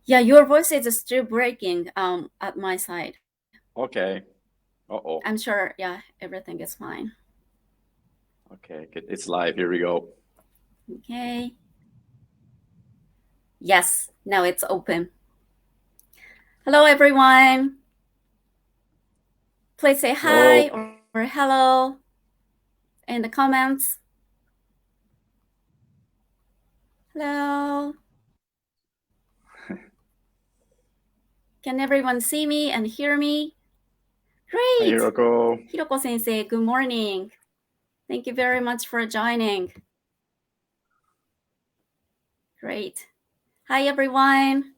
Yeah, your voice is still breaking at my side. Okay. Uh-oh. I'm sure, yeah, everything is fine. Okay, good. It's live. Here we go. Okay. Yes, now it's open. Hello, everyone. Please say hi Hello. or hello in the comments. Hello. Can everyone see me and hear me? Hi, Great. Hiroko. Hiroko sensei, good morning. Thank you very much for joining. Great. Hi, everyone.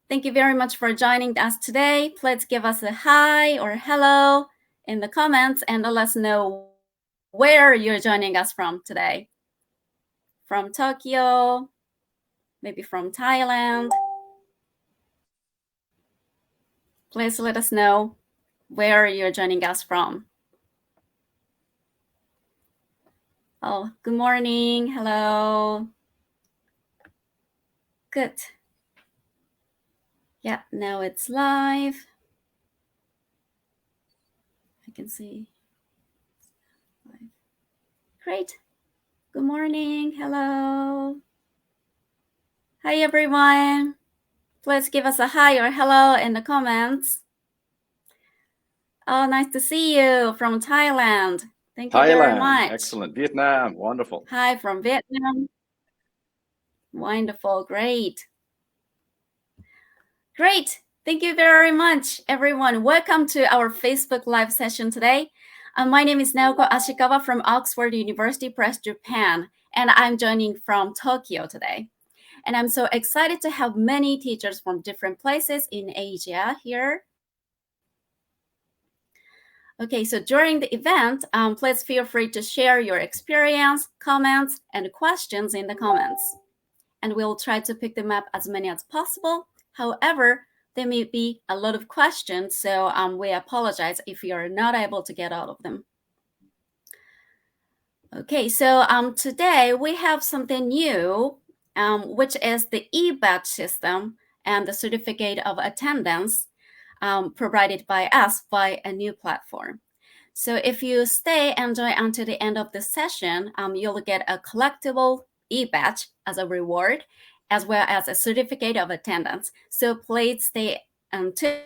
Thank you very much for joining us today. Please give us a hi or hello in the comments and let us know where you're joining us from today. From Tokyo, maybe from Thailand. Please let us know where you're joining us from. Oh, good morning. Hello. Good. Yeah, now it's live. I can see. Great. Good morning. Hello. Hi, everyone. Please give us a hi or hello in the comments. Oh, nice to see you from Thailand. Thank you very Thailand. much. Excellent. Vietnam. Wonderful. Hi from Vietnam. Wonderful. Great. Great. Thank you very much, everyone. Welcome to our Facebook Live session today. My name is Naoko Ashikawa from Oxford University Press, Japan, and I'm joining from Tokyo today. And I'm so excited to have many teachers from different places in Asia here. Okay, so during the event, please feel free to share your experience, comments, and questions in the comments. And we'll try to pick them up as many as possible. However, there may be a lot of questions, so we apologize if you're not able to get all of them. Okay, so today we have something new, which is the e-badge system and the certificate of attendance provided by us by a new platform. So if you stay and join until the end of the session, you'll get a collectible e-badge as a reward, as well as a certificate of attendance. So please stay tuned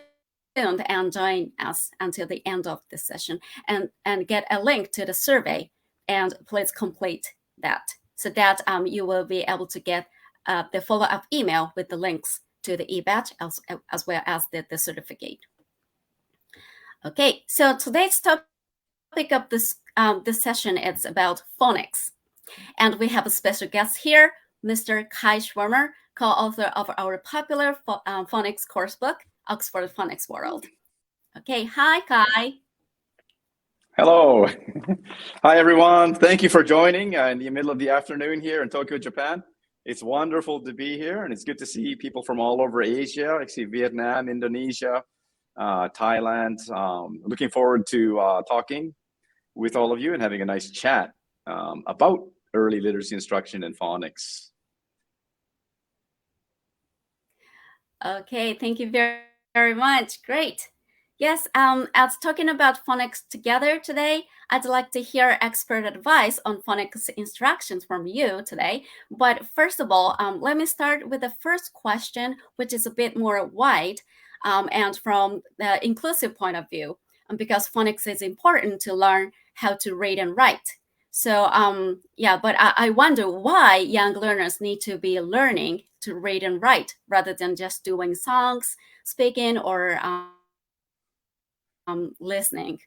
and join us until the end of the session and get a link to the survey and please complete that so that you will be able to get the follow-up email with the links to the e-badge as well as the certificate. Okay, so today's topic of this session is about phonics. And we have a special guest here, Mr. Kaj Schwermer, co-author of our popular phonics course book, Oxford Phonics World. Okay, hi, Kaj. Hello. Hi, everyone. Thank you for joining in the middle of the afternoon here in Tokyo, Japan. It's wonderful to be here, and it's good to see people from all over Asia. I see Vietnam, Indonesia, Thailand. Looking forward to talking with all of you and having a nice chat about early literacy instruction and phonics. Okay, thank you very much. Great. Yes, as talking about phonics together today, I'd like to hear expert advice on phonics instructions from you today. But first of all, let me start with the first question, which is a bit more wide and from the inclusive point of view, because phonics is important to learn how to read and write. So yeah, but I wonder why young learners need to be learning to read and write rather than just doing songs, speaking, or listening.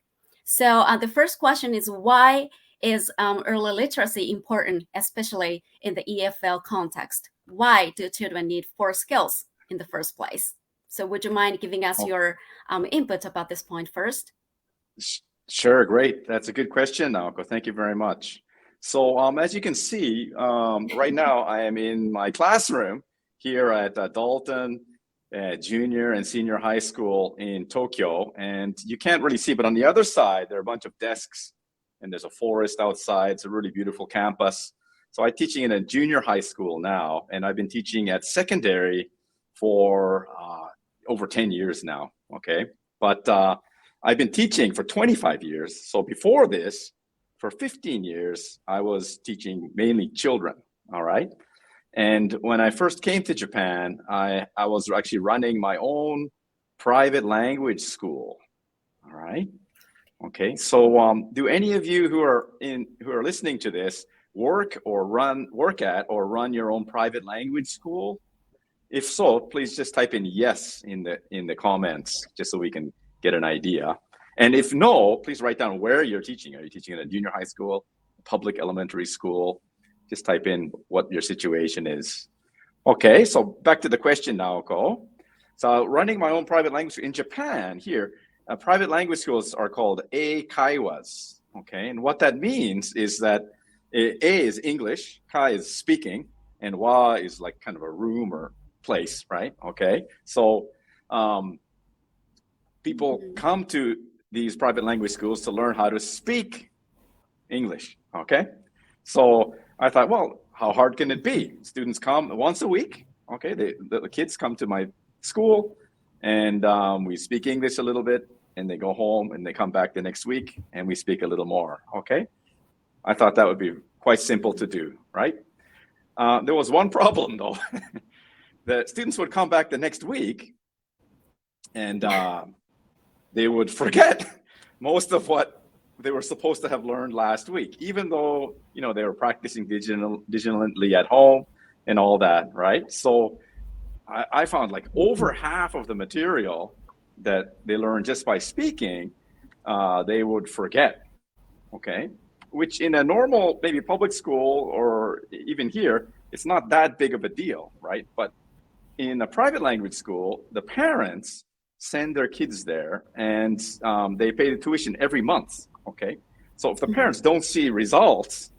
So the first question is why is early literacy important, especially in the EFL context? Why do children need 4 skills in the first place? So would you mind giving us Oh, your input about this point first? sure, great. That's a good question, Naoko. Thank you very much. So as you can see, right now I am in my classroom here at Dalton Junior and Senior High School in Tokyo. And you can't really see, but on the other side, there are a bunch of desks and there's a forest outside. It's a really beautiful campus. So I'm teaching in a junior high school now, and I've been teaching at secondary for over 10 years now, okay? But I've been teaching for 25 years. So before this, for 15 years, I was teaching mainly children, all right? And when I first came to Japan, I was actually running my own private language school, all right? Okay, so do any of you who are listening to this work at or run your own private language school? If so, please just type in yes in the comments, just so we can get an idea. And if no, please write down where you're teaching. Are you teaching in a junior high school, public elementary school? Just type in what your situation is. Okay, so back to the question now, Ko. So running my own private language in Japan here, private language schools are called eikaiwas. Okay, and what that means is that A is English, Kai is speaking, and Wa is like kind of a room or place, right? Okay, so people come to these private language schools to learn how to speak English, okay? So I thought, well, how hard can it be? Students come once a week, okay? The kids come to my school, and we speak English a little bit, and they go home, and they come back the next week, and we speak a little more, okay? I thought that would be quite simple to do, right? There was one problem, though. The students would come back the next week, and they would forget most of what they were supposed to have learned last week, even though, you know, they were practicing digitally at home and all that, right? So I found like over half of the material that they learned just by speaking, they would forget, okay? Which in a normal, maybe public school or even here, it's not that big of a deal, right? But in a private language school, the parents send their kids there, and they pay the tuition every month, okay? So if the parents don't see results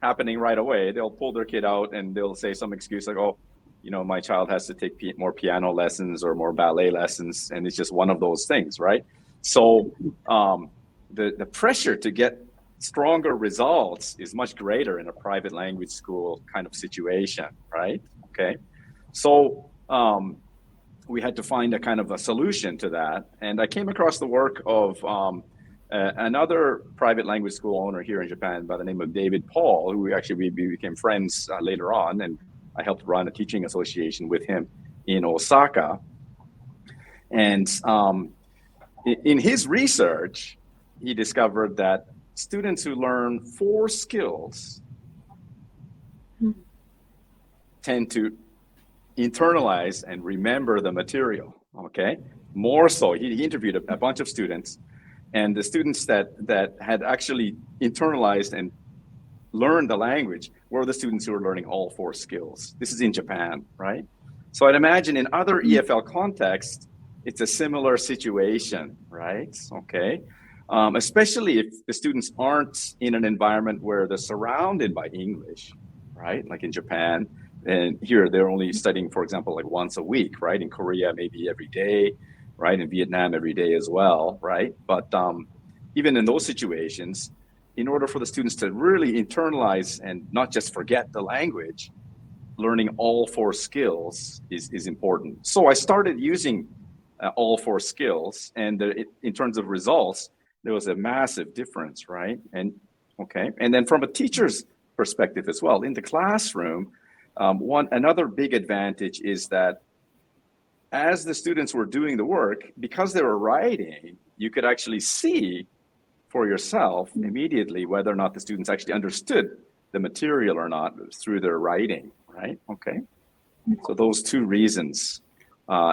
happening right away, they'll pull their kid out and they'll say some excuse like, oh, you know, my child has to take more piano lessons or more ballet lessons, and it's just one of those things, right? So the pressure to get stronger results is much greater in a private language school kind of situation, right? Okay, so we had to find a kind of a solution to that. And I came across the work of another private language school owner here in Japan by the name of David Paul, who we became friends later on. And I helped run a teaching association with him in Osaka. And in his research, he discovered that students who learn 4 skills tend to internalize and remember the material, okay? More so, he interviewed a bunch of students, and the students that had actually internalized and learned the language were the students who were learning all 4 skills. This is in Japan, right? So I'd imagine in other EFL contexts, it's a similar situation, right? Okay, especially if the students aren't in an environment where they're surrounded by English, right? Like in Japan. And here they're only studying, for example, like once a week, right? In Korea, maybe every day, right? In Vietnam, every day as well, right? But even in those situations, in order for the students to really internalize and not just forget the language, learning all 4 skills is important. So I started using all 4 skills, and in terms of results, there was a massive difference, right? And okay, and then from a teacher's perspective as well, in the classroom, another big advantage is that as the students were doing the work, because they were writing, you could actually see for yourself immediately whether or not the students actually understood the material or not through their writing, right? Okay, so those 2 reasons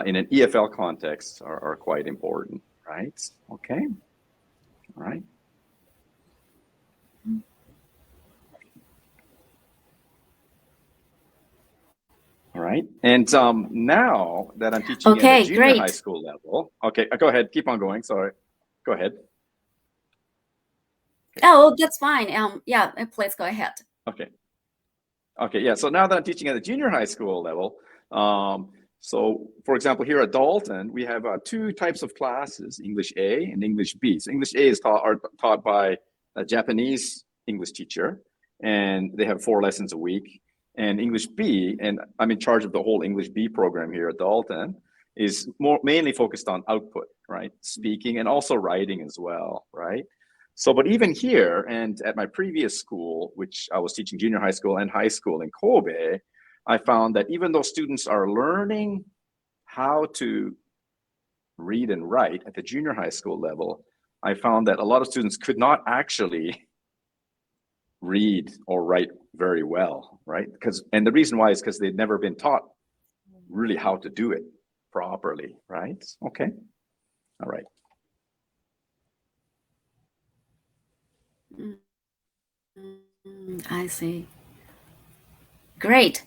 in an EFL context are quite important, right? Okay, all right. All right, and now that I'm teaching at the junior high school level, okay, go ahead, keep on going, sorry, go ahead. Oh, that's fine. Yeah, please go ahead. Okay, yeah, so now that I'm teaching at the junior high school level, so for example, here at Dalton, we have 2 types of classes, English A and English B. So English A is taught by a Japanese English teacher, and they have 4 lessons a week. And English B, and I'm in charge of the whole English B program here at Dalton, is mainly focused on output, right? Speaking and also writing as well, right? So, but even here and at my previous school, which I was teaching junior high school and high school in Kobe, I found that even though students are learning how to read and write at the junior high school level, I found that a lot of students could not actually read or write very well, right? And the reason why is because they'd never been taught really how to do it properly, right? Okay, all right. I see. Great.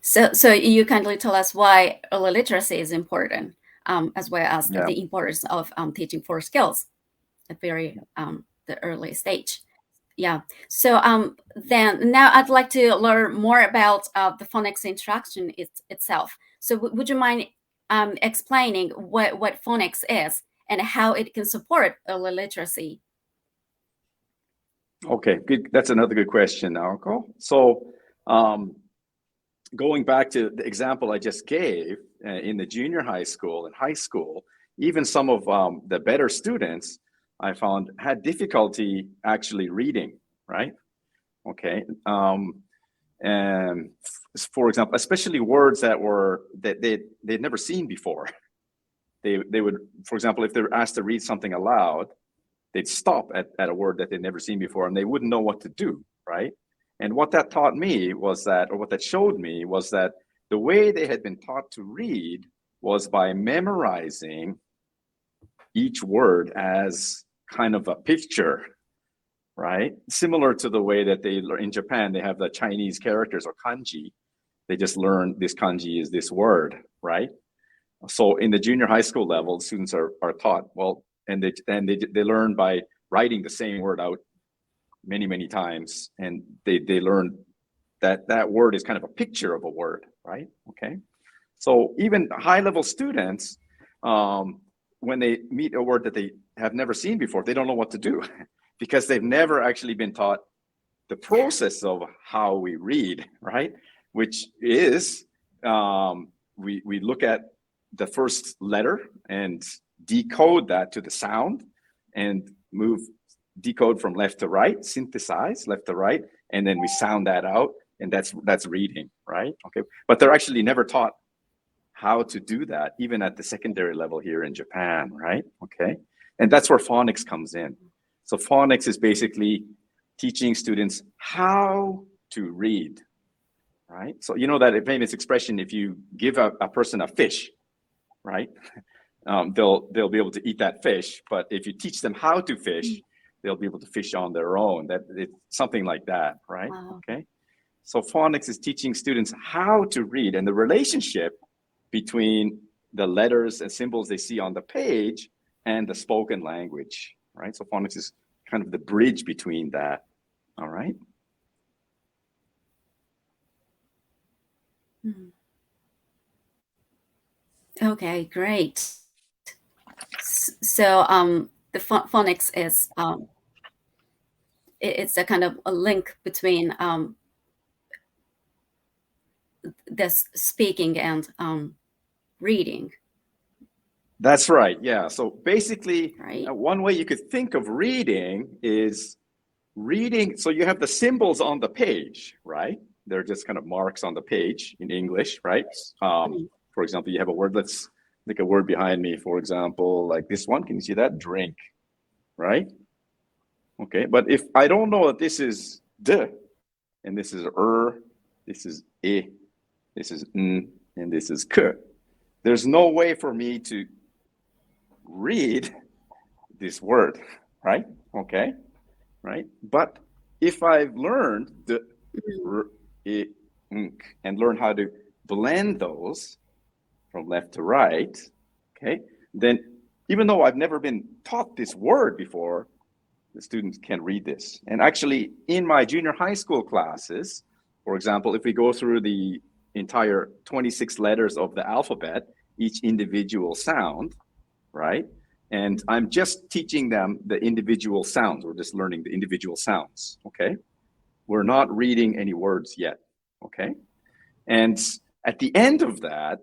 So you kindly tell us why early literacy is important, as well as Yeah. the importance of teaching four skills at very the early stage. Yeah. So then now I'd like to learn more about the phonics instruction itself. So would you mind explaining what phonics is and how it can support early literacy? Okay, good. That's another good question, Naoko. So, going back to the example I just gave in the junior high school and high school, even some of the better students I found had difficulty actually reading, right? Okay. And for example, especially words that they'd never seen before. They would, for example, if they were asked to read something aloud, they'd stop at a word that they'd never seen before and they wouldn't know what to do, right? And what that taught me was that, or what that showed me was that the way they had been taught to read was by memorizing each word as kind of a picture, right? Similar to the way that they in Japan, they have the Chinese characters or kanji. They just learn this kanji is this word, right? So in the junior high school level, students are taught, well, and they learn by writing the same word out many times, and they learn that word is kind of a picture of a word, right? Okay, so even high level students, when they meet a word that they have never seen before, they don't know what to do because they've never actually been taught the process of how we read, right? Which is we look at the first letter and decode that to the sound and decode from left to right, synthesize left to right, and then we sound that out, and that's reading, right? Okay, but they're actually never taught how to do that, even at the secondary level here in Japan, right? Okay, and that's where phonics comes in. So phonics is basically teaching students how to read, right? So you know that famous expression, if you give a person a fish, right? They'll be able to eat that fish, but if you teach them how to fish, they'll be able to fish on their own. That it's something like that, right? Wow. Okay. So phonics is teaching students how to read and the relationship between the letters and symbols they see on the page and the spoken language, right? So phonics is kind of the bridge between that. All right. Okay, great. So the phonics is it's a kind of a link between this speaking and reading. That's right. Yeah. So basically, Right. one way you could think of reading is reading. So you have the symbols on the page, right? They're just kind of marks on the page in English, right? For example, you have a word. Let's think a word behind me. For example, like this one. Can you see that? Drink, right? Okay. But if I don't know that this is d, and this is this is e, this is n, and this is k, there's no way for me to read this word, right? Okay, right? But if I've learned the r, I, nk, and learn how to blend those from left to right, okay, then even though I've never been taught this word before, the students can read this. And actually, in my junior high school classes, for example, if we go through the entire 26 letters of the alphabet, each individual sound, right? And I'm just teaching them the individual sounds. We're just learning the individual sounds, okay? We're not reading any words yet. okay? And at the end of that,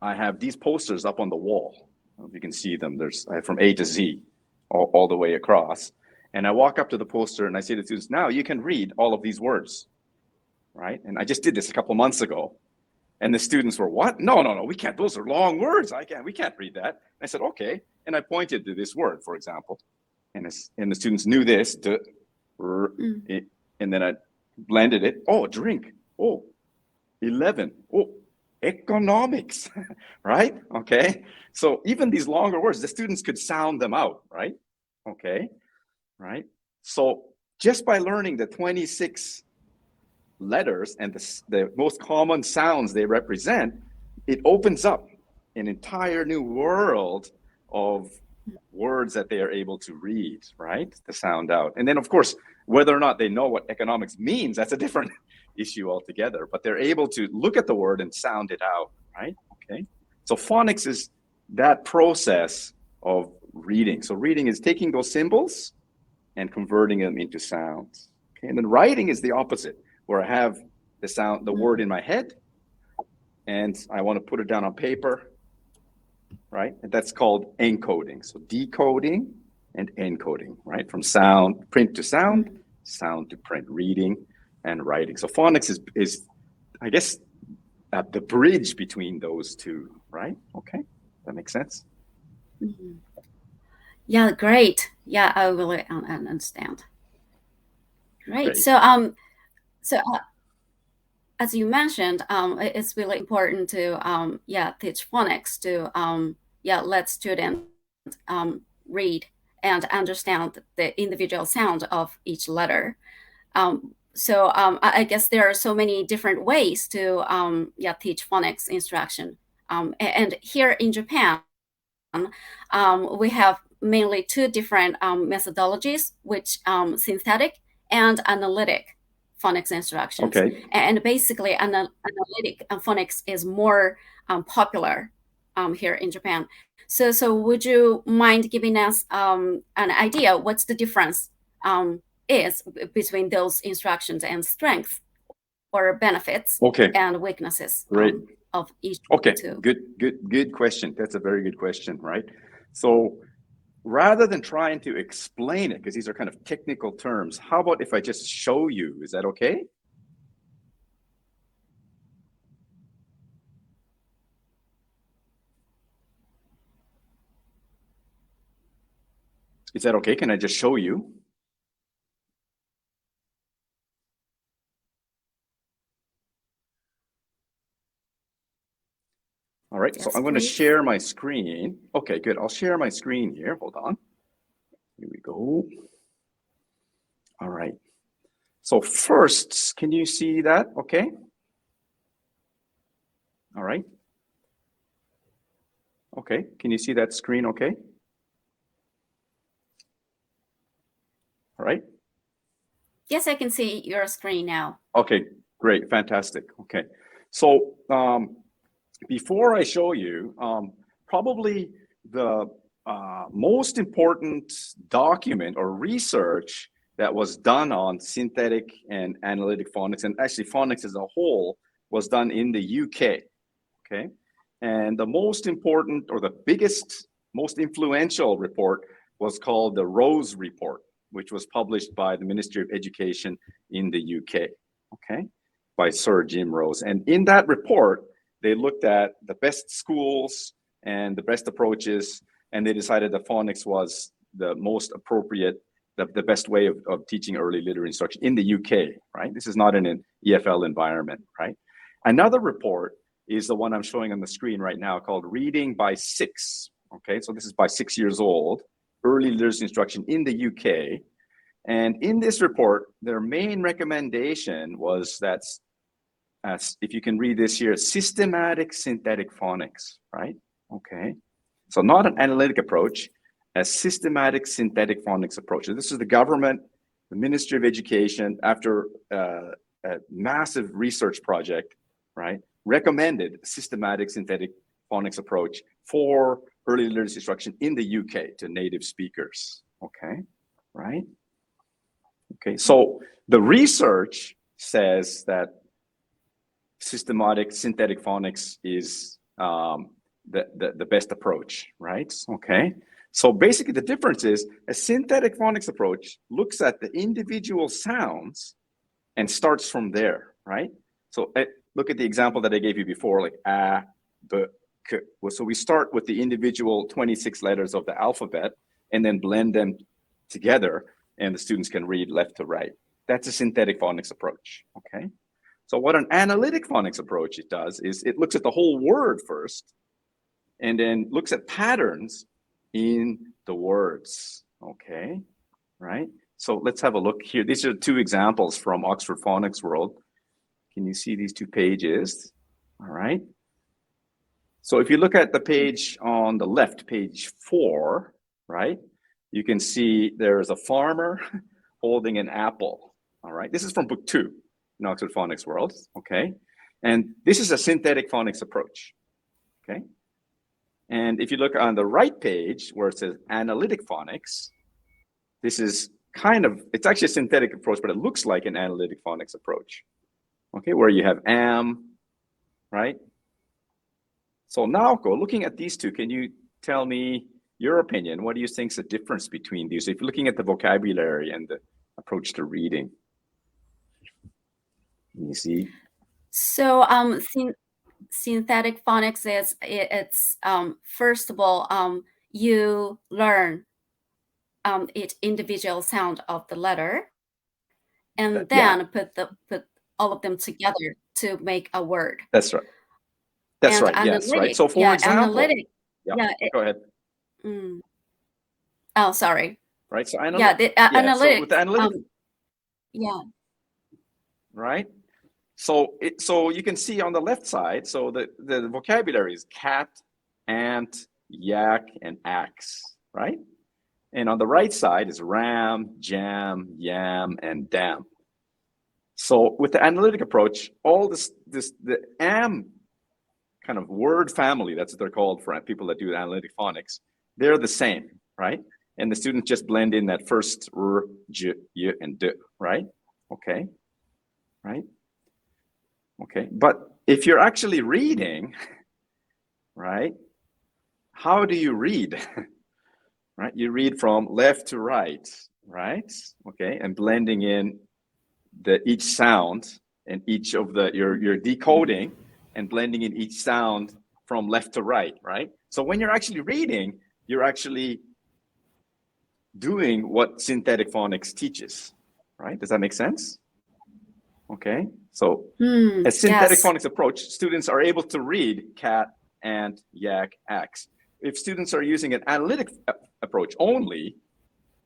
I have these posters up on the wall. I don't know if you can see them. I have from A to Z, all the way across. And I walk up to the poster and I say to the students, now you can read all of these words, right? And I just did this a couple of months ago. And the students were, what? No, we can't. Those are long words. We can't read that. And I said, okay. And I pointed to this word, for example. And the students knew this, and then I blended it. Oh, drink. Oh, 11. Oh, economics, right? Okay. So even these longer words, the students could sound them out, right? Okay, right? So just by learning the 26 letters and the most common sounds they represent, it opens up an entire new world of words that they are able to read, right? To sound out. And then, of course, whether or not they know what economics means, that's a different issue altogether, but they're able to look at the word and sound it out, right? Okay. So phonics is that process of reading. So reading is taking those symbols and converting them into sounds. Okay. And then writing is the opposite, where I have the word in my head, and I want to put it down on paper, right? And that's called encoding. So decoding and encoding, right? From print to sound to print, reading and writing. So phonics is I guess, the bridge between those two, right? Okay, that makes sense. Mm-hmm. Yeah, great. Yeah, I really understand. Great. Great. So as you mentioned, it's really important to teach phonics to let students read and understand the individual sound of each letter. I guess there are so many different ways to teach phonics instruction. And here in Japan, we have mainly two different methodologies, which synthetic and analytic phonics instructions. Okay. And basically, analytic phonics is more popular here in Japan. So would you mind giving us an idea what's the difference is between those instructions and strengths or benefits and weaknesses of each two? Good question. That's a very good question, right? So rather than trying to explain it, because these are kind of technical terms, how about if I just show you? Is that okay? Is that okay? Can I just show you? All right, so I'm going to share my screen. Okay, good. I'll share my screen here. Hold on. Here we go. All right. So first, can you see that? Okay. All right. Okay, can you see that screen okay? All right. Yes, I can see your screen now. Okay, great, fantastic. Okay, so before I show you, probably the most important document or research that was done on synthetic and analytic phonics, and actually phonics as a whole, was done in the UK, okay? And the most important, or the biggest, most influential report was called the Rose Report, which was published by the Ministry of Education in the UK, okay, by Sir Jim Rose. And in that report, they looked at the best schools and the best approaches, and they decided that phonics was the most appropriate, the best way of teaching early literary instruction in the UK, right? This is not in an EFL environment, right? Another report is the one I'm showing on the screen right now, called Reading by 6, okay? So this is by 6 years old, early literacy instruction in the UK. And in this report, their main recommendation was that, if you can read this here, systematic synthetic phonics, right? Okay, so not an analytic approach, a systematic synthetic phonics approach. So this is the government, the Ministry of Education, after a massive research project, right, recommended systematic synthetic phonics approach for early literacy instruction in the UK to native speakers, okay, right? Okay, so the research says that systematic synthetic phonics is the best approach, right? Okay. So basically the difference is a synthetic phonics approach looks at the individual sounds and starts from there, right? So look at the example that I gave you before, like a, b, k. So we start with the individual 26 letters of the alphabet and then blend them together, and the students can read left to right. That's a synthetic phonics approach, okay? So what an analytic phonics approach it does is it looks at the whole word first and then looks at patterns in the words, okay, right? So let's have a look here. These are two examples from Oxford Phonics World. Can you see these two pages? All right. So if you look at the page on the left, page 4, right, you can see there's a farmer holding an apple. All right. This is from book 2 in Oxford Phonics World. Okay. And this is a synthetic phonics approach. Okay. And if you look on the right page where it says analytic phonics, this is kind of, it's actually a synthetic approach, but it looks like an analytic phonics approach. Okay, where you have am, right? So now, looking at these two, can you tell me your opinion? What do you think is the difference between these? If you're looking at the vocabulary and the approach to reading, you see? So synthetic phonics is it's first of all you learn each individual sound of the letter, and then put all of them together to make a word. That's right. That's and right. Yes, right. So for example, analytic, go ahead. Oh, sorry. Right. So analytic. So with the analytic, right. So you can see on the left side, so the vocabulary is cat, ant, yak, and axe, right? And on the right side is ram, jam, yam, and dam. So with the analytic approach, all the am kind of word family, that's what they're called for people that do analytic phonics, they're the same, right? And the students just blend in that first r, j, y, and d, right? Okay, right? Okay, but if you're actually reading, right, how do you read? Right, you read from left to right, right? Okay, and blending in each sound and each of you're decoding and blending in each sound from left to right, right? So when you're actually reading, you're actually doing what synthetic phonics teaches, right? Does that make sense? Okay, so a synthetic phonics approach, students are able to read cat, ant, yak, axe. If students are using an analytic approach only,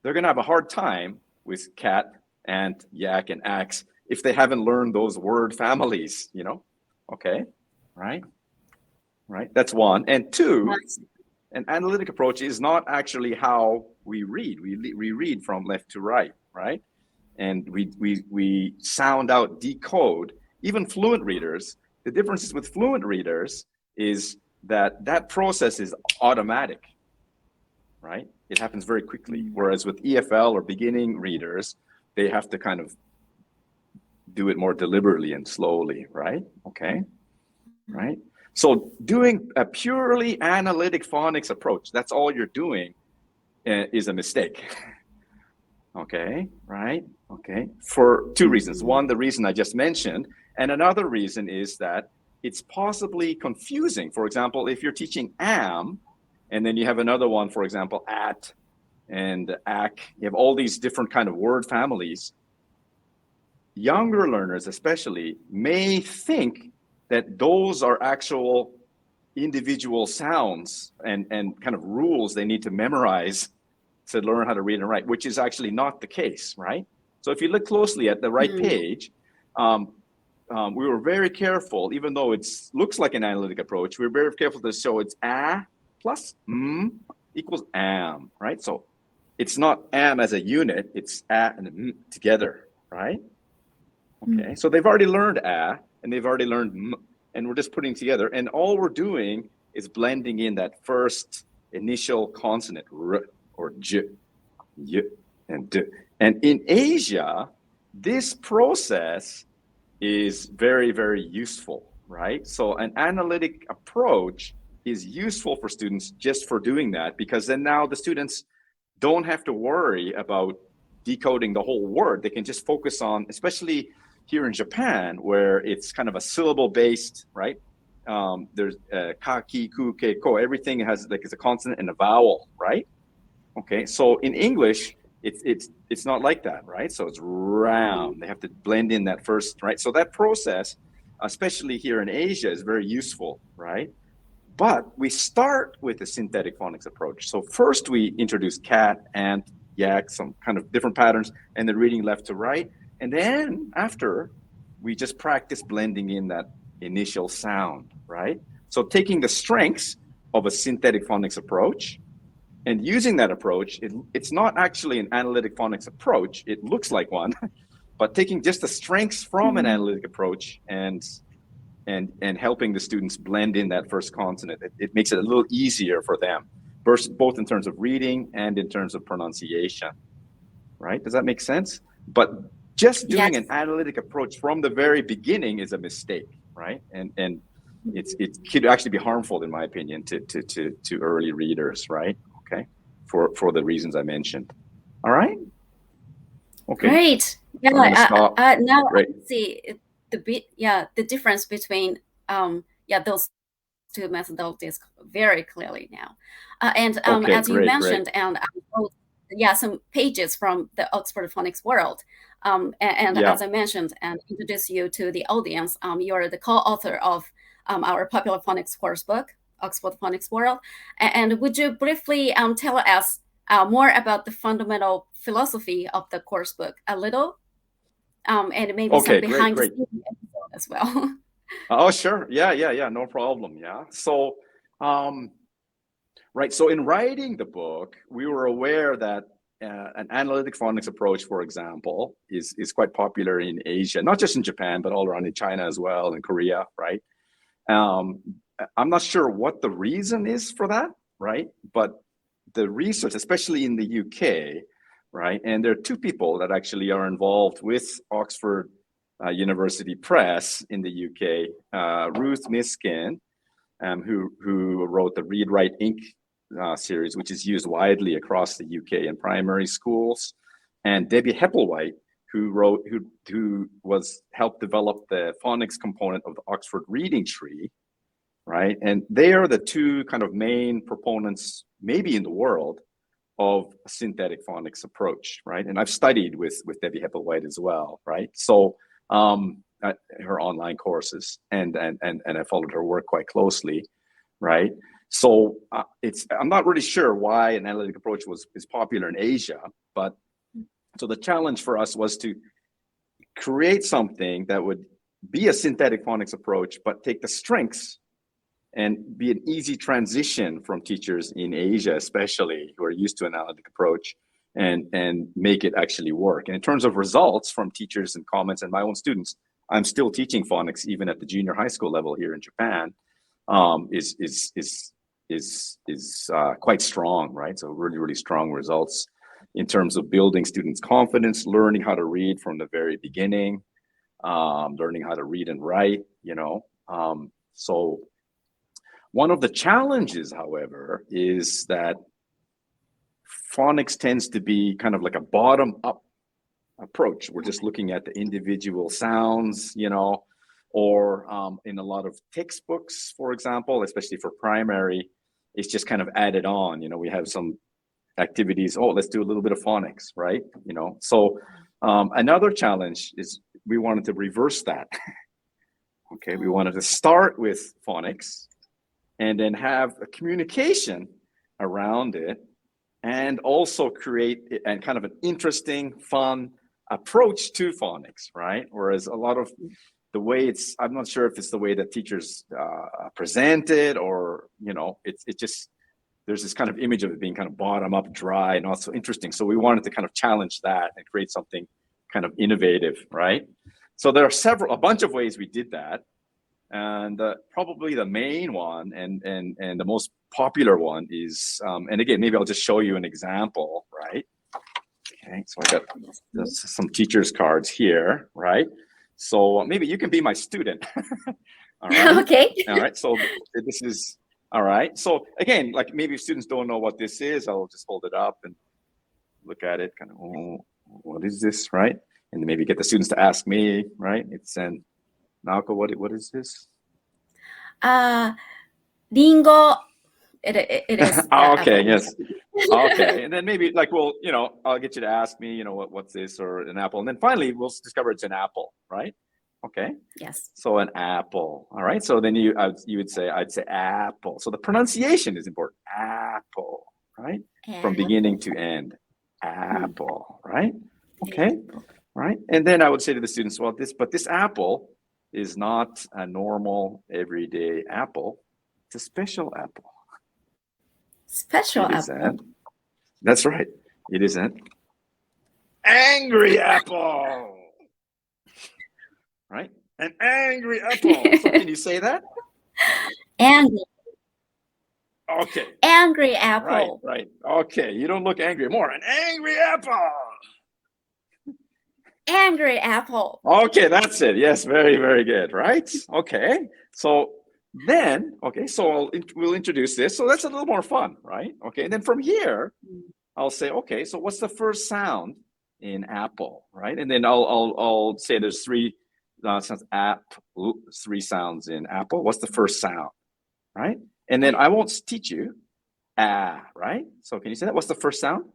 they're going to have a hard time with cat, ant, yak, and axe if they haven't learned those word families, you know? Okay, right? Right, that's one. And two, an analytic approach is not actually how we read. We read from left to right, right? And we sound out, decode. Even fluent readers, the differences with fluent readers is that process is automatic, right? It happens very quickly. Whereas with EFL or beginning readers, they have to kind of do it more deliberately and slowly, right? Okay, right? So doing a purely analytic phonics approach, that's all you're doing, is a mistake. Okay, right? Okay, for two reasons. One, the reason I just mentioned, and another reason is that it's possibly confusing. For example, if you're teaching am, and then you have another one, for example, at and ak, you have all these different kind of word families. Younger learners especially may think that those are actual individual sounds and kind of rules they need to memorize to learn how to read and write, which is actually not the case, right? So if you look closely at the right page, we were very careful, even though it looks like an analytic approach, we were very careful to show it's a plus equals am, right? So it's not am as a unit, it's a and m together, right? Okay, so they've already learned a and they've already learned m, and we're just putting together, and all we're doing is blending in that first initial consonant, r or j, y, and d. And in Asia, this process is very, very useful, right? So an analytic approach is useful for students just for doing that, because then now the students don't have to worry about decoding the whole word. They can just focus on, especially here in Japan, where it's kind of a syllable based, right? There's ka, ki, ku, ke, ko. Everything has like it's a consonant and a vowel, right? Okay, so in English, it's not like that, right? So it's round. They have to blend in that first, right? So that process, especially here in Asia, is very useful, right? But we start with a synthetic phonics approach. So first we introduce cat, ant, yak, some kind of different patterns, and then reading left to right. And then after, we just practice blending in that initial sound, right? So taking the strengths of a synthetic phonics approach and using that approach, it's not actually an analytic phonics approach. It looks like one, but taking just the strengths from an analytic approach and helping the students blend in that first consonant, it makes it a little easier for them, both in terms of reading and in terms of pronunciation, right? Does that make sense? But just doing an analytic approach from the very beginning is a mistake, right? And it could actually be harmful, in my opinion, to early readers, right? Okay, for the reasons I mentioned. All right. Okay. Great. Yeah. So I'm gonna stop. Now Great. I see the difference between those two methodologies very clearly now. And Okay, as you great. mentioned, and I wrote some pages from the Oxford Phonics World. And Yeah. as I mentioned and introduce you to the audience, you are the co-author of our popular phonics course book, Oxford Phonics World. And would you briefly tell us more about the fundamental philosophy of the course book a little? And maybe some Okay, behind the great. scenes episode as well. Oh, sure. Yeah. No problem. Yeah. So, right. So in writing the book, we were aware that an analytic phonics approach, for example, is quite popular in Asia, not just in Japan, but all around in China as well, and Korea, right? I'm not sure what the reason is for that, right? But the research, especially in the UK, right? And there are two people that actually are involved with Oxford University Press in the UK, Ruth Miskin, who wrote the Read Write Inc. Series, which is used widely across the UK in primary schools, and Debbie Hepplewhite, who helped develop the phonics component of the Oxford Reading Tree, right? And they are the two kind of main proponents, maybe in the world, of a synthetic phonics approach, right? And I've studied with Debbie Hepplewhite as well, right? So her online courses, and I followed her work quite closely, right? So I'm not really sure why an analytic approach is popular in Asia, but so the challenge for us was to create something that would be a synthetic phonics approach, but take the strengths and be an easy transition from teachers in Asia, especially who are used to an analytic approach, and make it actually work. And in terms of results from teachers and comments and my own students, I'm still teaching phonics even at the junior high school level here in Japan. Is quite strong, right? So really strong results in terms of building students' confidence, learning how to read from the very beginning, learning how to read and write, so one of the challenges, however, is that phonics tends to be kind of like a bottom-up approach. We're just looking at the individual sounds, or in a lot of textbooks, for example, especially for primary, it's just kind of added on. We have some activities. Oh, let's do a little bit of phonics, right? So another challenge is we wanted to reverse that. Okay, we wanted to start with phonics and then have a communication around it, and also create kind of an interesting, fun approach to phonics, right? Whereas a lot of the way I'm not sure if it's the way that teachers present it, or, it just, there's this kind of image of it being kind of bottom up, dry, and not so interesting. So we wanted to kind of challenge that and create something kind of innovative, right? So there are a bunch of ways we did that. And probably the main one and the most popular one is, and again, maybe I'll just show you an example, right? Okay, so I got some teachers' cards here, right? So maybe you can be my student. All right. Okay. All right. So this is all right. So again, like maybe if students don't know what this is, I'll just hold it up and look at it, kind of, oh, what is this, right? And maybe get the students to ask me, right? It's an Naoko, what is this? Ringo. It is Okay, apple. yes. Okay, and then maybe like, well, I'll get you to ask me, what's this or an apple, and then finally we'll discover it's an apple, right? Okay, Yes. so an apple. All right, so then you would say, I'd say apple. So the pronunciation is important. Apple, right? From beginning to end. Apple, right? Okay, right. And then I would say to the students, well, this apple is not a normal everyday apple. It's a special apple. Special It apple. isn't. That's right. It isn't. Angry apple. Right? An angry apple. So can you say that? Angry. Okay. Angry apple. Right. Okay. You don't look angry. More. An angry apple. Angry apple. Okay, that's it. Yes, very, very good. Right? Okay. So then, so we'll introduce this. So that's a little more fun, right? Okay. And then from here, I'll say, okay, so what's the first sound in apple, right? And then I'll say there's three sounds. Three sounds in apple. What's the first sound, right? And then I won't teach you right? So can you say that? What's the first sound?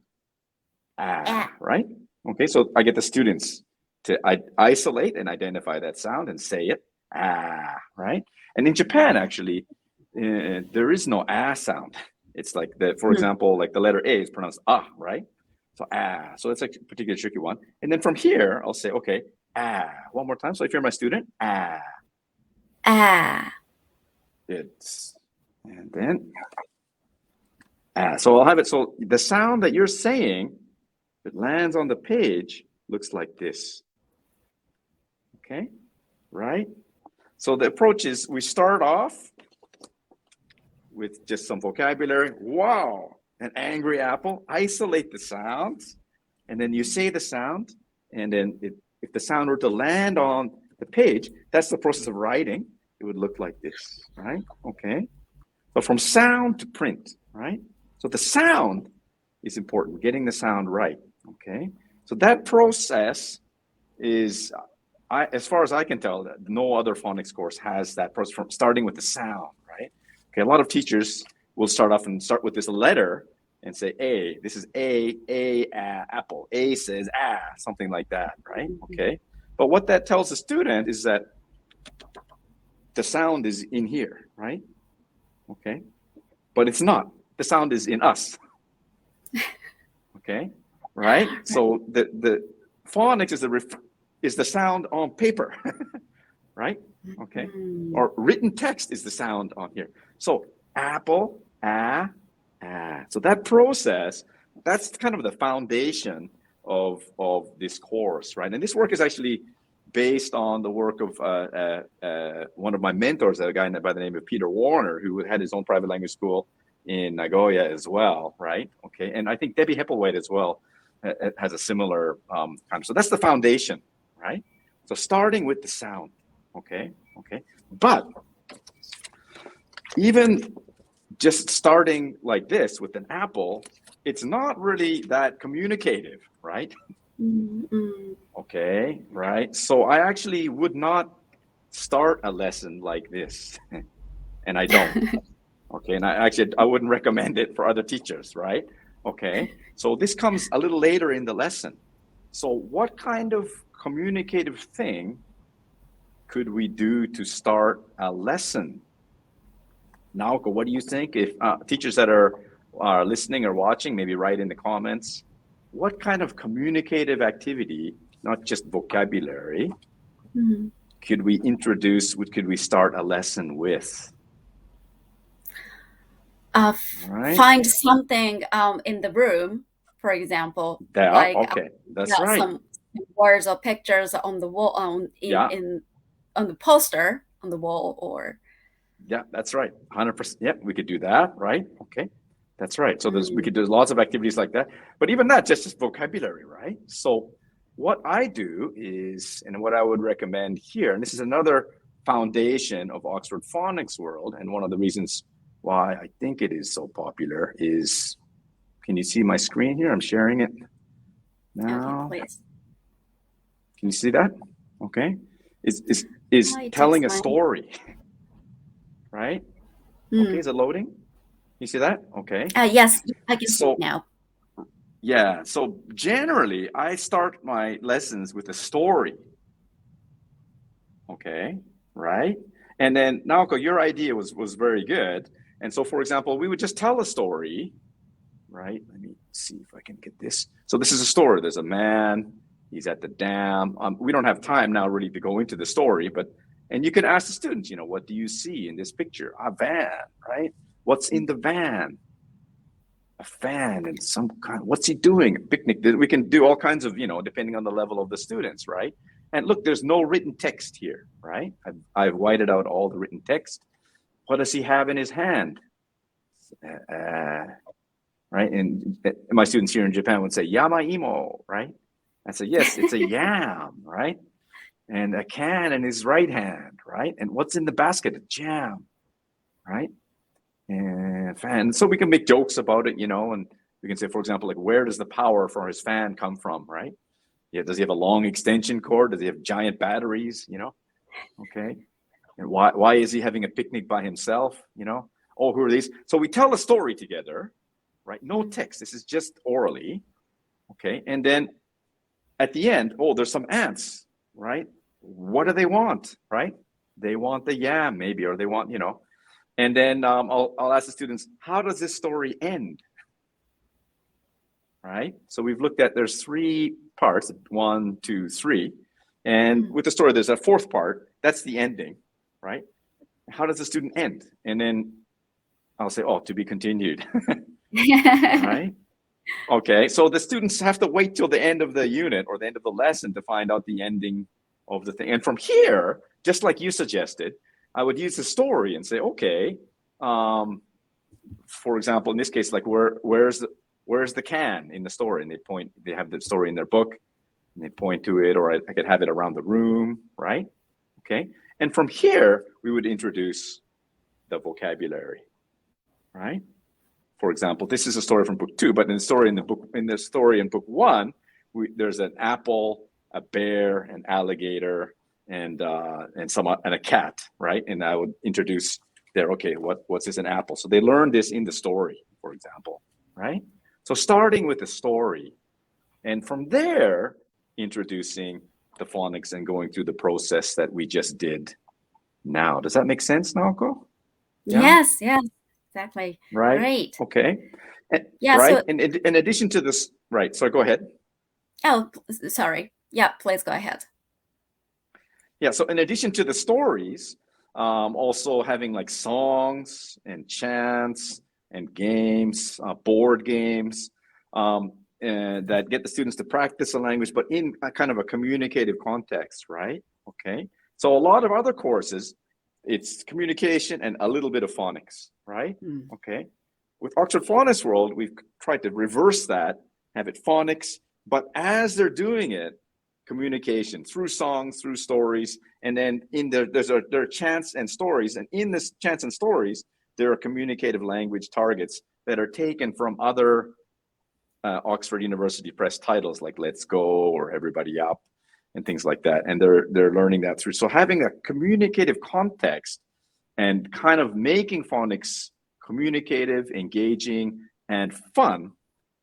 Right? Okay, so I get the students to isolate and identify that sound and say it, right? And in Japan, actually, there is no sound. It's like for example, like the letter A is pronounced right? So so it's a particularly tricky one. And then from here, I'll say, okay, one more time. So if you're my student, it's, and then so I'll have it. So the sound that you're saying, if it lands on the page, looks like this. Okay, right? So the approach is we start off with just some vocabulary. Wow, an angry apple. Isolate the sounds, and then you say the sound, and then if the sound were to land on the page, that's the process of writing. It would look like this, right? Okay. So from sound to print, right? So the sound is important, getting the sound right, okay? So that process is, as far as I can tell, no other phonics course has that process from starting with the sound, right? Okay, a lot of teachers will start with this letter and say A. This is apple. A says something like that, right? Okay. But what that tells the student is that the sound is in here, right? Okay. But it's not. The sound is in us. Okay. Right? So the phonics is the sound on paper. Right? Okay. Or written text is the sound on here. So apple, So that process, that's kind of the foundation of this course, right? And this work is actually based on the work of one of my mentors, a guy by the name of Peter Warner, who had his own private language school in Nagoya as well, right? Okay, and I think Debbie Hepplewhite as well has a similar kind of, so that's the foundation, right? So starting with the sound, okay. But even just starting like this with an apple, it's not really that communicative, right? Okay, right? So I actually would not start a lesson like this, and I don't. Okay, and I wouldn't recommend it for other teachers, right? Okay, so this comes a little later in the lesson. So what kind of communicative thing could we do to start a lesson? Naoko, what do you think? If teachers that are listening or watching, maybe write in the comments, what kind of communicative activity, not just vocabulary, could we introduce, could we start a lesson with? Right. Find something in the room, for example, like okay, that's right. Some words or pictures on the wall, on the poster on the wall, or that's right, 100%. Yeah, we could do that, right? Okay, that's right. So we could do lots of activities like that. But even that, just vocabulary, right? So what I do is, and what I would recommend here, and this is another foundation of Oxford Phonics World, and one of the reasons why I think it is so popular is, can you see my screen here? I'm sharing it Okay, now. please. Can you see that? Okay. Is It takes telling a time. story, right? Okay, is Mm. it loading? You see that? Okay. Yes, I can see it So now. yeah, so generally I start my lessons with a story. Okay, right? And then Naoko, your idea was very good. And so for example, we would just tell a story, right? Let me see if I can get this. So this is a story. There's a man, he's at the dam. We don't have time now really to go into the story, but and you can ask the students, what do you see in this picture? A van, right? What's in the van? A fan and some kind. What's he doing? A picnic. We can do all kinds of, depending on the level of the students, right? And look, there's no written text here, right? I've whited out all the written text. What does he have in his hand? Right? And my students here in Japan would say yamaimo, right? I say, yes, it's a yam, right? And a can in his right hand, right? And what's in the basket? A jam, right? And so we can make jokes about it, and we can say, for example, like, where does the power for his fan come from, right? Yeah, does he have a long extension cord? Does he have giant batteries? Okay. And why is he having a picnic by himself? Oh, who are these? So we tell a story together, right? No text. This is just orally. Okay. And then at the end, oh, there's some ants, right? What do they want, right? They want the yam, maybe, or they want, and then I'll ask the students, how does this story end? Right? So we've looked at, there's 3 parts, 1, 2, 3. And with the story, there's a 4th part. That's the ending, right? How does the student end? And then I'll say, oh, to be continued. Right? Okay, so the students have to wait till the end of the unit or the end of the lesson to find out the ending of the thing. And from here, just like you suggested, I would use the story and say, okay, for example, in this case, like where's the can in the story? And they have the story in their book and they point to it, or I could have it around the room, right? Okay. And from here, we would introduce the vocabulary, right? For example, this is a story from book 2, but in the story in book 1, there's an apple, a bear, an alligator, and a cat, right? And I would introduce there, okay, what's this, an apple? So they learn this in the story, for example, right? So starting with the story, and from there, introducing the phonics and going through the process that we just did now. Does that make sense, Naoko? Yeah. Yes, exactly. Right. Great. Okay. Yeah, Right. so, And in addition to this, right. So go ahead. oh, sorry. Yeah, please go ahead. Yeah. So in addition to the stories, also having like songs and chants and games, board games, and that get the students to practice the language, but in a kind of a communicative context, right? Okay. So a lot of other courses, it's communication and a little bit of phonics, right? Okay. With Oxford Phonics World, we've tried to reverse that, have it phonics, but as they're doing it, communication through songs, through stories, and then there are chants and stories, and in this chants and stories, there are communicative language targets that are taken from other Oxford University Press titles like Let's Go or Everybody Up and things like that, and they're learning that through. So having a communicative context and kind of making phonics communicative, engaging, and fun,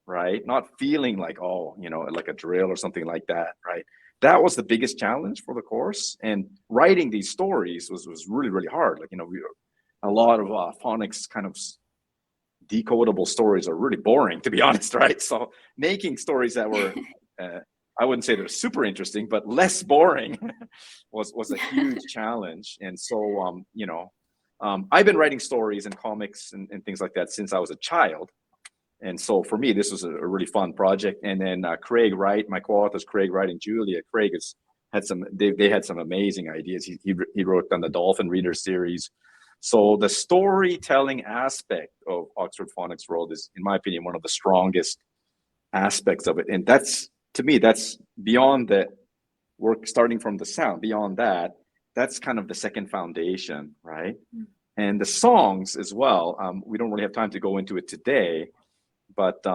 right? Not feeling like, oh, like a drill or something like that, right? That was the biggest challenge for the course. And writing these stories was really, really hard. Like, a lot of phonics kind of decodable stories are really boring, to be honest, right? So making stories that were, I wouldn't say they're super interesting, but less boring was a huge challenge. And so, I've been writing stories and comics and things like that since I was a child. And so for me, this was a really fun project. And then Craig Wright, my co-authors, Craig Wright and Julia, Craig they had some amazing ideas. He wrote on the Dolphin Reader series. So the storytelling aspect of Oxford Phonics World is, in my opinion, one of the strongest aspects of it. And that's to me, that's beyond the work, starting from the sound. Beyond that, that's kind of the second foundation, right? And the songs as well. We don't really have time to go into it today, but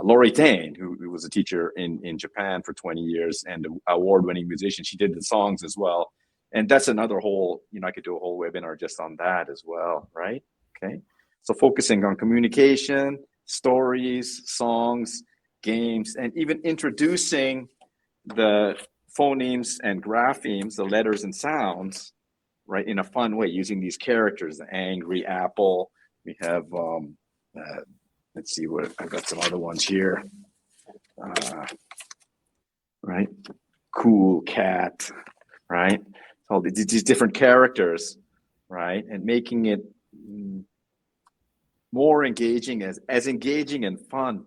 Lori Dane, who was a teacher in Japan for 20 years and an award-winning musician, she did the songs as well. And that's another whole, I could do a whole webinar just on that as well, right? Okay. So focusing on communication, stories, songs, games, and even introducing the phonemes and graphemes, the letters and sounds, right, in a fun way, using these characters, the angry apple. We have, let's see what, I've got some other ones here. Right, cool cat, right? All these different characters, right? And making it more engaging, as engaging and fun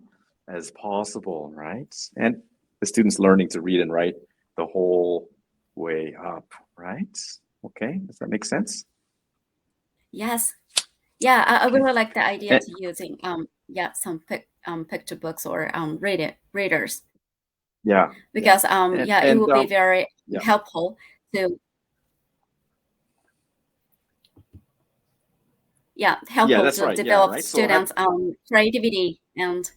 as possible, right? And the students learning to read and write the whole way up, right? Okay, does that make sense? Yes. Yeah, I Okay. really like the idea to using some picture books or readers. Yeah. Because it will be very yeah. helpful to that's right. develop right. students' creativity and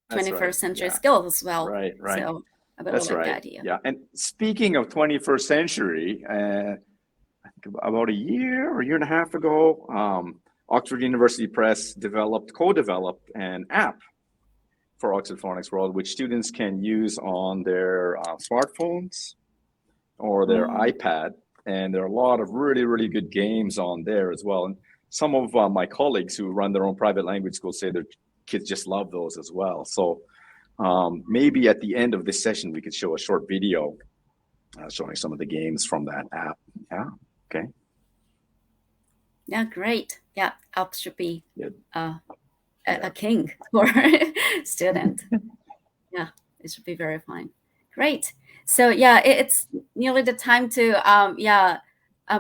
21st century skills as well. Right. So I really That's like right. the idea. Yeah. And speaking of 21st century, I think about a year and a half ago, Oxford University Press co-developed an app for Oxford Phonics World, which students can use on their smartphones or their iPad. And there are a lot of really, really good games on there as well. And some of my colleagues who run their own private language schools say their kids just love those as well. So maybe at the end of this session, we could show a short video showing some of the games from that app. Yeah. Okay. Yeah, great. Yeah, app should be a king for student. Yeah, it should be very fun. Great. So it's nearly the time to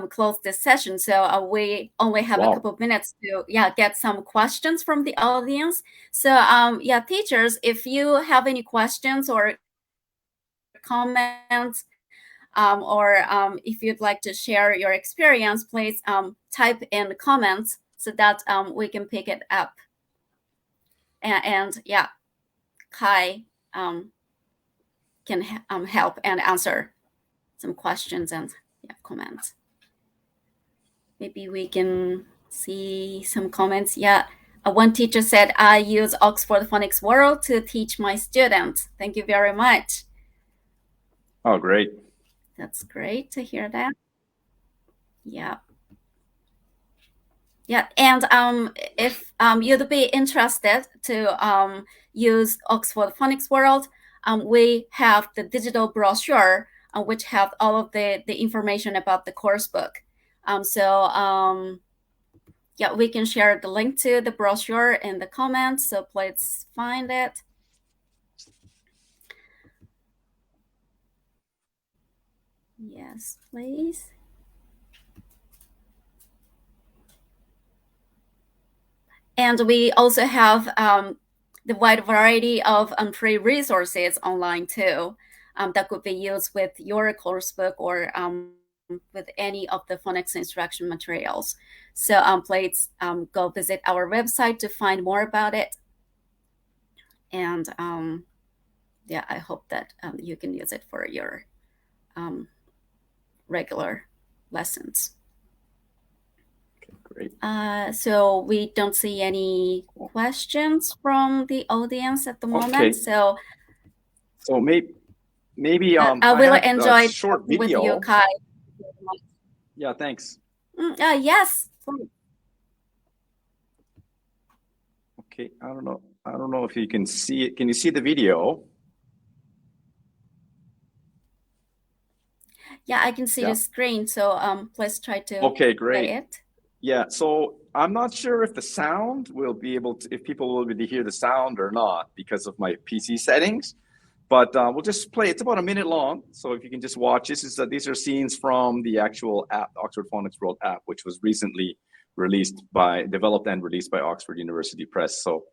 close this session. So we only have a couple of minutes to get some questions from the audience. So teachers, if you have any questions or comments, or if you'd like to share your experience, please type in the comments so that we can pick it up. And Kai can help and answer some questions and comments. Maybe we can see some comments. One teacher said, I use Oxford Phonics World to teach my students. Thank you very much. Oh, great. That's great to hear that. Yeah, and if you'd be interested to use Oxford Phonics World, we have the digital brochure which have all of the information about the course book. We can share the link to the brochure in the comments, so please find it. Yes, please. And we also have the wide variety of free resources online too that could be used with your course book or with any of the phonics instruction materials. So please go visit our website to find more about it. And I hope that you can use it for your regular lessons. Great. So we don't see any questions from the audience at the moment. Okay. So maybe I will enjoy a short video with you, Kai. Yeah, thanks. Yes. Okay, I don't know if you can see it. Can you see the video? Yeah, I can see the screen. So please try to great. play it. Yeah, so I'm not sure if the sound will be able to, if people will be able to hear the sound or not because of my PC settings. But we'll just play. It's about a minute long, so if you can just watch. These are scenes from the actual app, Oxford Phonics World app, which was recently developed and released by Oxford University Press. So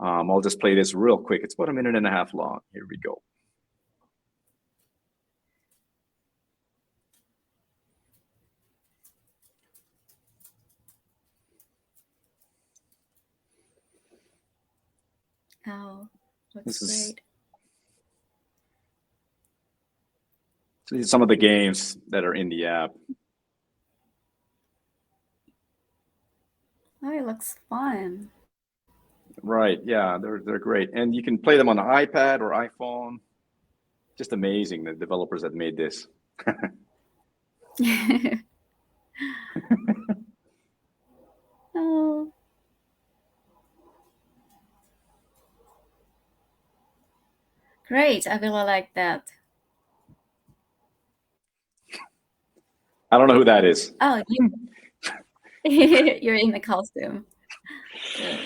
I'll just play this real quick. It's about 1.5 minutes long. Here we go. Oh, looks great. These are some of the games that are in the app. Oh, it looks fun. Right. Yeah, they're great. And you can play them on the iPad or iPhone. Just amazing, the developers that made this. Oh. Great. I really like that. I don't know who that is. Oh, you're in the costume. Good.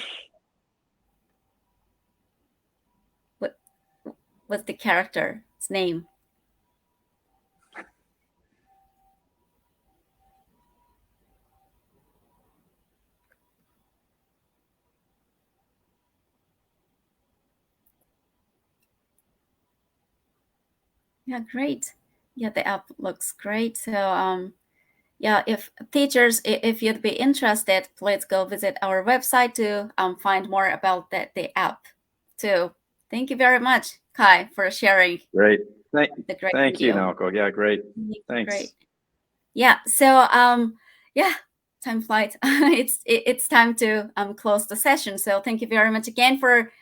What's the character's name? Yeah, great. Yeah, the app looks great. So, yeah, if teachers, if you'd be interested, please go visit our website to find more about the app too. Thank you very much, Kai, for sharing Great. the great Thank you, video. Naoko. Yeah, great. Thanks. Great. Yeah. So, yeah, time flies. It's time to close the session. So, thank you very much again for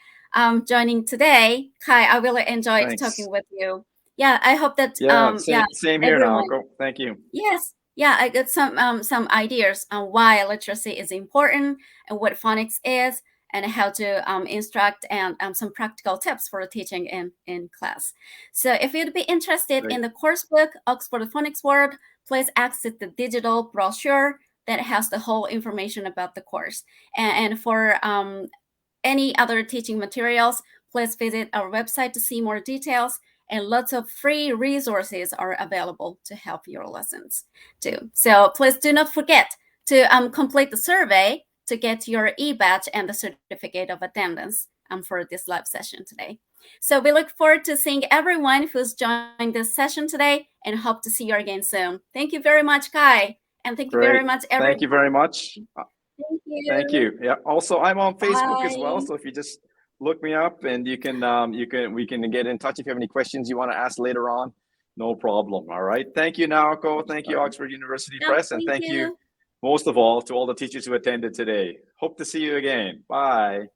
joining today, Kai. I really enjoyed Thanks. talking with you. Yeah, I hope that Yeah, yeah, same here, everyone. Naoko. Thank you. Yes. Yeah, I got some ideas on why literacy is important and what phonics is and how to instruct and some practical tips for teaching in class. So if you'd be interested Great. in the course book, Oxford Phonics World, please access the digital brochure that has the whole information about the course. And for any other teaching materials, please visit our website to see more details, and lots of free resources are available to help your lessons too. So please do not forget to complete the survey to get your e-badge and the certificate of attendance for this live session today. So we look forward to seeing everyone who's joined this session today and hope to see you again soon. Thank you very much, Kai. And thank you very much, everyone. Thank you very much. Thank you. Thank you. Yeah. Also, I'm on Facebook as well. Bye. So if you just look me up and we can get in touch if you have any questions you want to ask later on. No problem. All right. Thank you, Naoko. Thank you, Oxford University Press. And thank you most of all to all the teachers who attended today. Hope to see you again. Bye.